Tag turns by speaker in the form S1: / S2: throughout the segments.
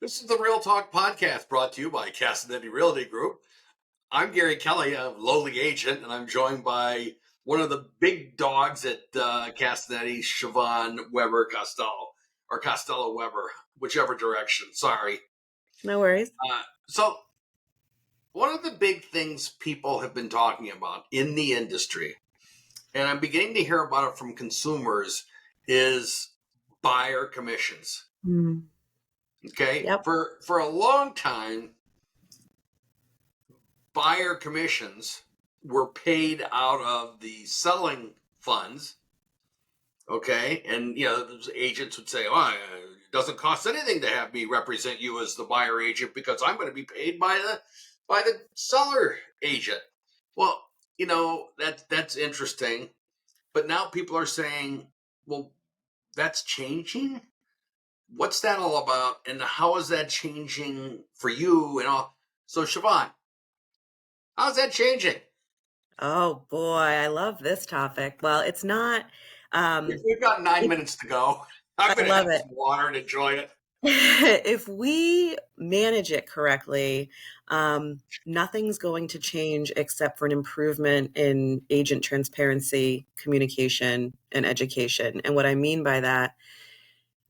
S1: This is the Real Talk podcast brought to you by Castinetti Realty Group. I'm Gary Kelley, a lowly agent, and I'm joined by one of the big dogs at Castinetti, Siobhan Weber Costello, or Costello Weber, whichever direction. Sorry.
S2: No worries.
S1: So, one of the big things people have been talking about in the industry, and I'm beginning to hear about it from consumers, is buyer commissions. Okay,
S2: Yep.
S1: for a long time, buyer commissions were paid out of the selling funds. Okay, and agents would say, "Oh, it doesn't cost anything to have me represent you as the buyer agent because I'm going to be paid by the seller agent." Well, that's interesting, but now people are saying, "Well, that's changing. What's that all about, and how is that changing for you?" And all. So, Siobhan, how's that changing?
S2: Oh boy, I love this topic. Well, it's not.
S1: We've got 9 minutes to go. I'm
S2: I
S1: going to
S2: love
S1: have
S2: it.
S1: some water and enjoy it.
S2: If we manage it correctly, nothing's going to change except for an improvement in agent transparency, communication, and education. And what I mean by that,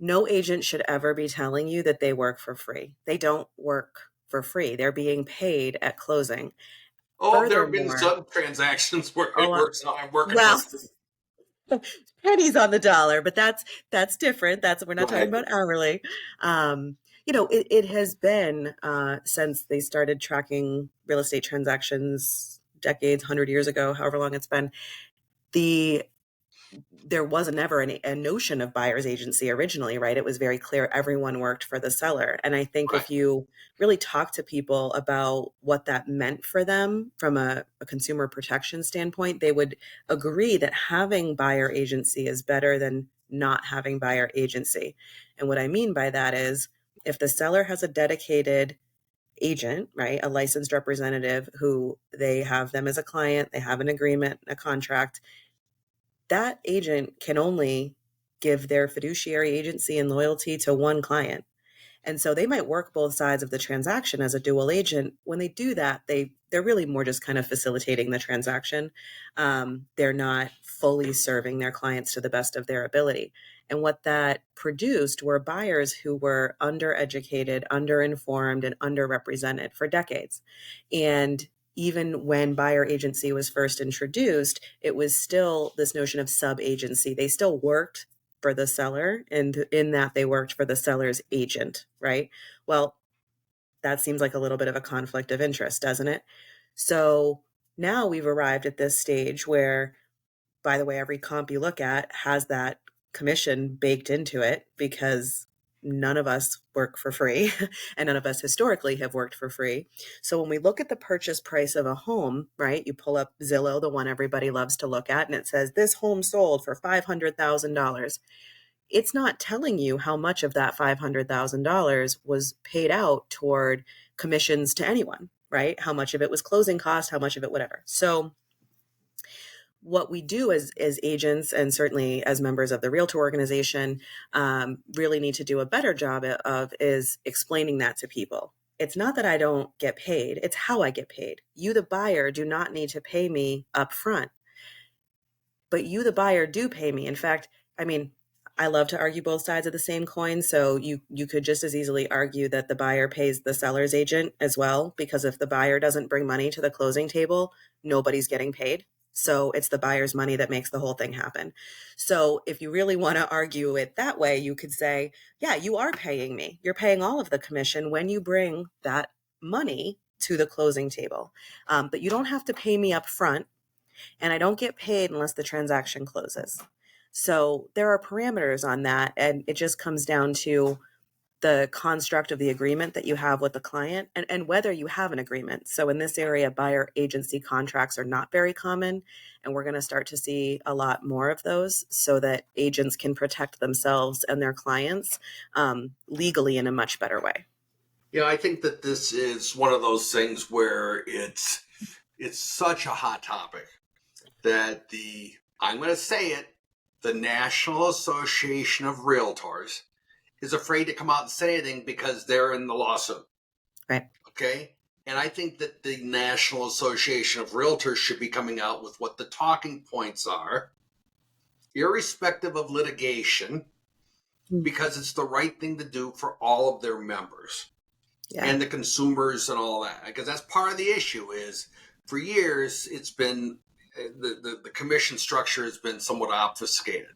S2: no agent should ever be telling you that they work for free. They don't work for free. They're being paid at closing.
S1: Oh, there have been
S2: Furthermore,
S1: some transactions where it
S2: oh,
S1: works out. I'm working for
S2: well,
S1: free.
S2: pennies on the dollar, but that's different. We're
S1: Go
S2: not talking
S1: ahead.
S2: about hourly. It has been since they started tracking real estate transactions decades, 100 years ago, however long it's been. There was never a notion of buyer's agency originally, right? It was very clear everyone worked for the seller. And I think
S1: Right.
S2: if you really talk to people about what that meant for them from a consumer protection standpoint, they would agree that having buyer agency is better than not having buyer agency. And what I mean by that is if the seller has a dedicated agent, right, a licensed representative who they have them as a client, they have an agreement, a contract, that agent can only give their fiduciary agency and loyalty to one client. And so they might work both sides of the transaction as a dual agent. When they do that, they're really more just kind of facilitating the transaction. They're not fully serving their clients to the best of their ability. And what that produced were buyers who were undereducated, underinformed, and underrepresented for decades. And even when buyer agency was first introduced, it was still this notion of sub agency. They still worked for the seller, and in that they worked for the seller's agent, right? Well, that seems like a little bit of a conflict of interest, doesn't it? So now we've arrived at this stage where, by the way, every comp you look at has that commission baked into it because none of us work for free and none of us historically have worked for free. So when we look at the purchase price of a home, right, you pull up Zillow, the one everybody loves to look at, and it says this home sold for $500,000. It's not telling you how much of that $500,000 was paid out toward commissions to anyone, right? How much of it was closing costs, how much of it, whatever. So what we do as agents and certainly as members of the realtor organization really need to do a better job of is explaining that to people. It's not that I don't get paid, it's how I get paid. You, the buyer, do not need to pay me up front, but you, the buyer, do pay me. In fact, I mean, I love to argue both sides of the same coin. So you could just as easily argue that the buyer pays the seller's agent as well, because if the buyer doesn't bring money to the closing table, nobody's getting paid. So it's the buyer's money that makes the whole thing happen. So if you really want to argue it that way, you could say, yeah, you are paying me. You're paying all of the commission when you bring that money to the closing table. But you don't have to pay me up front, and I don't get paid unless the transaction closes. So there are parameters on that, and it just comes down to the construct of the agreement that you have with the client and whether you have an agreement. So in this area, buyer agency contracts are not very common, and we're going to start to see a lot more of those so that agents can protect themselves and their clients legally in a much better way.
S1: I think that this is one of those things where it's such a hot topic that I'm going to say it, the National Association of Realtors is afraid to come out and say anything because they're in the lawsuit.
S2: Right.
S1: Okay. And I think that the National Association of Realtors should be coming out with what the talking points are, irrespective of litigation, because it's the right thing to do for all of their members and the consumers and all that. Because that's part of the issue is for years, it's been the commission structure has been somewhat obfuscated.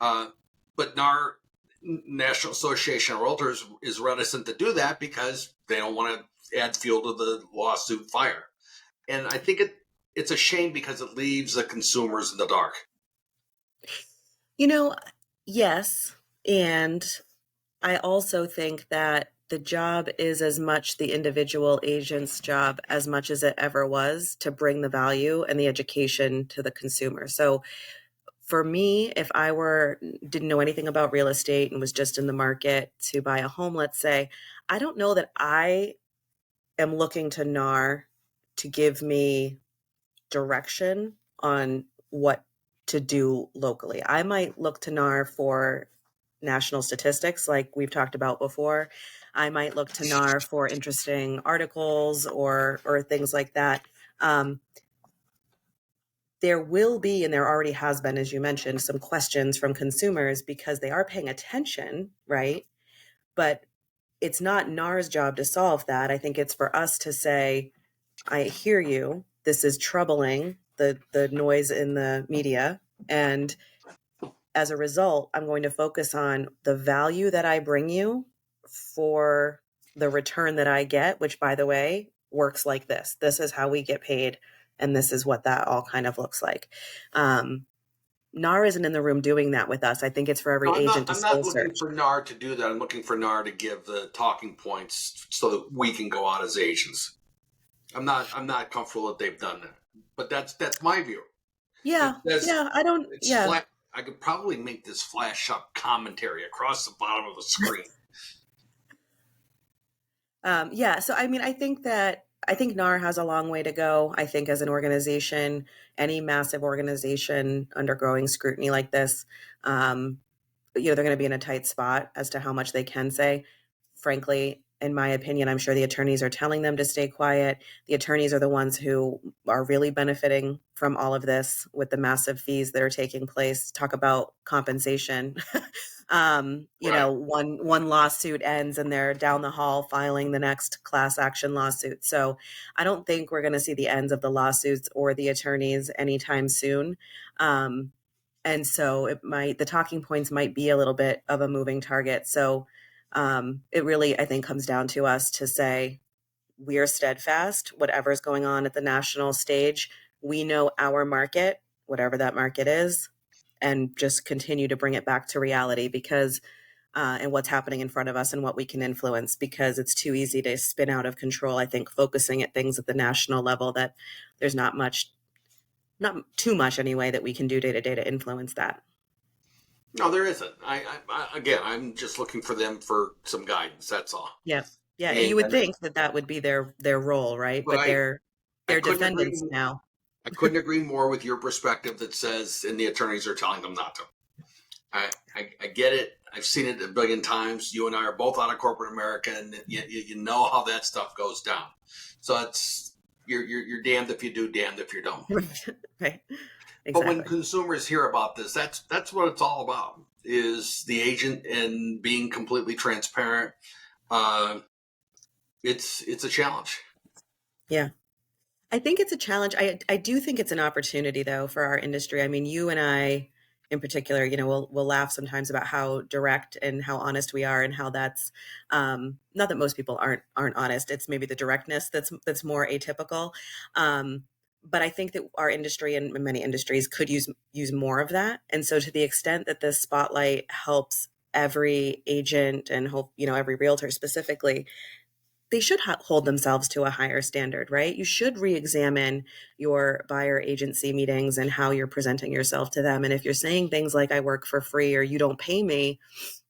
S1: But NAR, National Association of Realtors, is reticent to do that because they don't want to add fuel to the lawsuit fire. And I think it's a shame because it leaves the consumers in the dark.
S2: Yes. And I also think that the job is as much the individual agent's job as much as it ever was to bring the value and the education to the consumer. So for me, if I didn't know anything about real estate and was just in the market to buy a home, let's say, I don't know that I am looking to NAR to give me direction on what to do locally. I might look to NAR for national statistics like we've talked about before. I might look to NAR for interesting articles or things like that. There will be, and there already has been, as you mentioned, some questions from consumers because they are paying attention, right? But it's not NAR's job to solve that. I think it's for us to say, I hear you. This is troubling, the noise in the media. And as a result, I'm going to focus on the value that I bring you for the return that I get, which, by the way, works like this. This is how we get paid. And this is what that all kind of looks like. NAR isn't in the room doing that with us. I think it's for every agent to
S1: I'm not
S2: soul
S1: looking
S2: search.
S1: for NAR to do that. I'm looking for NAR to give the talking points so that we can go out as agents. I'm not comfortable that they've done that, but that's my view.
S2: Yeah, I don't. Yeah,
S1: flat. I could probably make this flash up commentary across the bottom of the screen.
S2: So I mean, I think NAR has a long way to go. I think as an organization, any massive organization undergoing scrutiny like this, they're going to be in a tight spot as to how much they can say. Frankly, in my opinion, I'm sure the attorneys are telling them to stay quiet. The attorneys are the ones who are really benefiting from all of this with the massive fees that are taking place. Talk about compensation. One lawsuit ends and they're down the hall filing the next class action lawsuit. So I don't think we're going to see the ends of the lawsuits or the attorneys anytime soon. And so the talking points might be a little bit of a moving target. So it really, I think, comes down to us to say we are steadfast, whatever's going on at the national stage. We know our market, whatever that market is, and just continue to bring it back to reality because and what's happening in front of us and what we can influence, because it's too easy to spin out of control. I think focusing at things at the national level that there's not too much anyway that we can do day to day to influence that.
S1: No, there isn't. I'm just looking for them for some guidance. That's all.
S2: Yeah. And you would think that would be their role, right? But they're defendants now.
S1: I couldn't agree more with your perspective that says, and the attorneys are telling them not to. I get it. I've seen it a billion times. You and I are both out of corporate America, and you know how that stuff goes down. So it's you're damned if you do, damned if you don't.
S2: Right. Exactly.
S1: But when consumers hear about this, that's what it's all about, is the agent and being completely transparent. It's a challenge.
S2: Yeah. I think it's a challenge. I do think it's an opportunity, though, for our industry. I mean, you and I, in particular, we'll laugh sometimes about how direct and how honest we are, and how that's not that most people aren't honest. It's maybe the directness that's more atypical. But I think that our industry and many industries could use more of that. And so, to the extent that this spotlight helps every agent and every realtor specifically, they should hold themselves to a higher standard, right? You should re-examine your buyer agency meetings and how you're presenting yourself to them. And if you're saying things like "I work for free" or "you don't pay me,"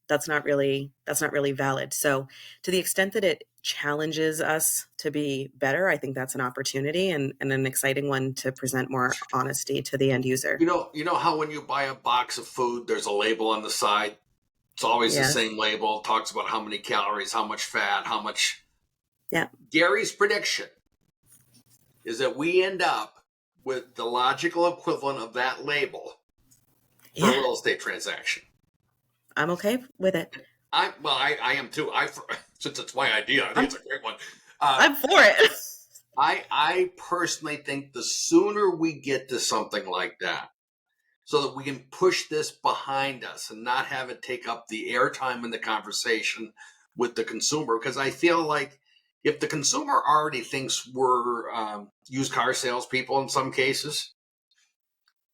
S2: that's not really valid. So to the extent that it challenges us to be better, I think that's an opportunity and an exciting one to present more honesty to the end user.
S1: You know how when you buy a box of food, there's a label on the side? It's always the
S2: Yes.
S1: same label. Talks about how many calories, how much fat, how much.
S2: Yeah.
S1: Gary's prediction is that we end up with the logical equivalent of that label for a
S2: Yeah.
S1: real estate transaction.
S2: I'm okay with it.
S1: I am too. Since it's my idea, I think it's a great one.
S2: I'm for it.
S1: I personally think the sooner we get to something like that, so that we can push this behind us and not have it take up the airtime in the conversation with the consumer, because I feel like if the consumer already thinks we're used car salespeople in some cases,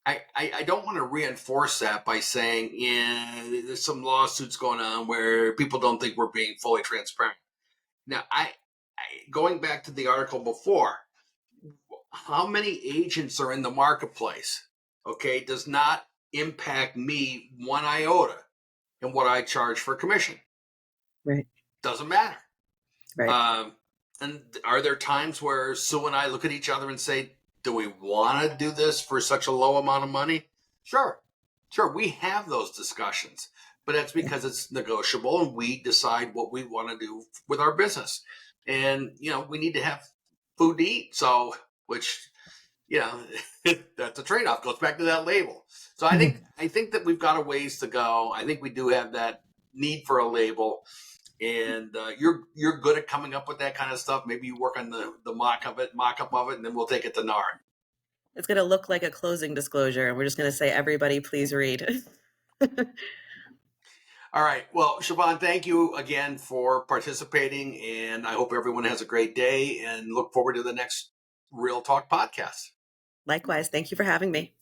S1: I don't want to reinforce that by saying, yeah, there's some lawsuits going on where people don't think we're being fully transparent. Now, going back to the article before, how many agents are in the marketplace, okay, does not impact me one iota in what I charge for commission.
S2: Right.
S1: Doesn't matter.
S2: Right.
S1: And are there times where Sue and I look at each other and say, do we want to do this for such a low amount of money? Sure. We have those discussions, but that's because it's negotiable and we decide what we want to do with our business. And, we need to have food to eat. So, which, that's a trade-off. Goes back to that label. So I think that we've got a ways to go. I think we do have that need for a label. And you're good at coming up with that kind of stuff. Maybe you work on the mock-up of it, and then we'll take it to NAR.
S2: It's going to look like a closing disclosure, and we're just going to say, everybody, please read.
S1: All right. Well, Siobhan, thank you again for participating, and I hope everyone has a great day and look forward to the next Real Talk podcast.
S2: Likewise. Thank you for having me.